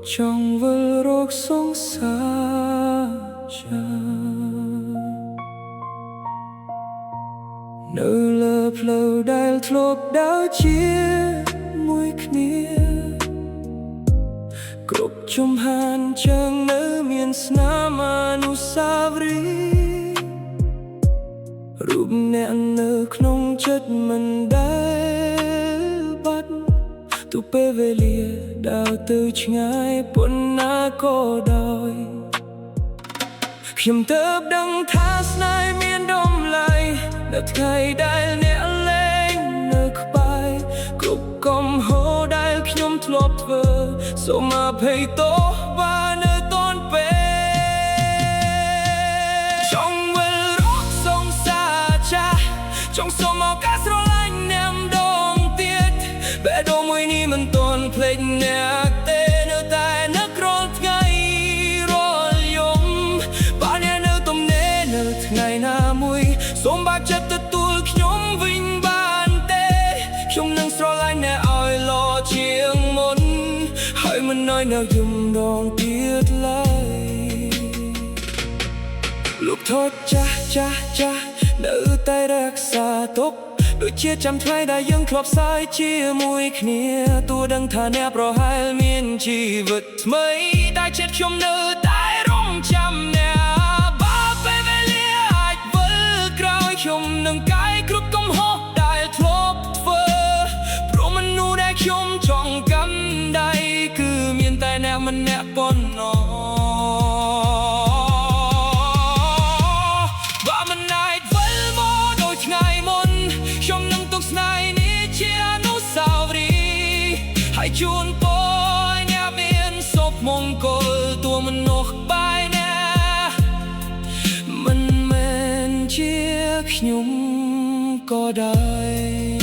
trong vỡ rốc sông xa cha nơi lờ phờ đài thộp đau chia mùi khnia cục trong hàn chẳng nơi miền nam Anusavriรูปแน่នៅក្នុងចិត្តមិនដែលបាត់ទូពេលវេលាដើរទៅឆ្ងាយប៉ុណ្ណាក៏ដោយខ្ញុំទើបដឹងថាស្នេហ៍មានតម្លៃនៅថ្ងៃដែលអ្នកលែងនៅក្បែរគ្រប់កំហុសដែលខ្ញុំធ្លាប់ធ្វើសូមអភ័យទោសបើនៅទាន់ពេលចង់សូមឱកាសស្រឡាញ់អ្នកម្ដងទៀតបេះដូងមួយនេះមិនទាន់ភ្លេចអ្នកទេនៅតែនឹករាល់ថ្ងៃរាល់យំបើអ្នកនៅទំនេរនៅថ្ងៃណាមួយសូមបើកចិត្តទទួលខ្ញុំវិញបានទេខ្ញុំនឹងស្រឡាញ់អ្នកឲ្យល្អជាងមុនហើយមិនណយនៅយំដងទៀតឡើយលោកថតចាស់នៅតែរក្សាទុកដូចជាចាំថ្ងៃដែលយើងធ្លាប់សើចជាមួយគ្នាទោះដឹងថាអ្នកប្រហែលមានជីវិតថ្មីតែចិត្តខ្ញុំនៅតែរង់ចាំអ្នកបើពេលវេលាអាចវិលក្រោយខ្ញុំនឹងកាយគ្រប់កំហុសដែលធ្លាប់ធ្វើព្រោះមនុស្សដែលខ្ញុំចង់កាន់ដៃគឺមានតែអ្នកម្នាក់ប៉ុណ្ណោះให้ជួនពរអ្នកមានសុខមង្គលតួមនុស្សបាយណាមិនមែនជាខ្ញុំក៏ដែរ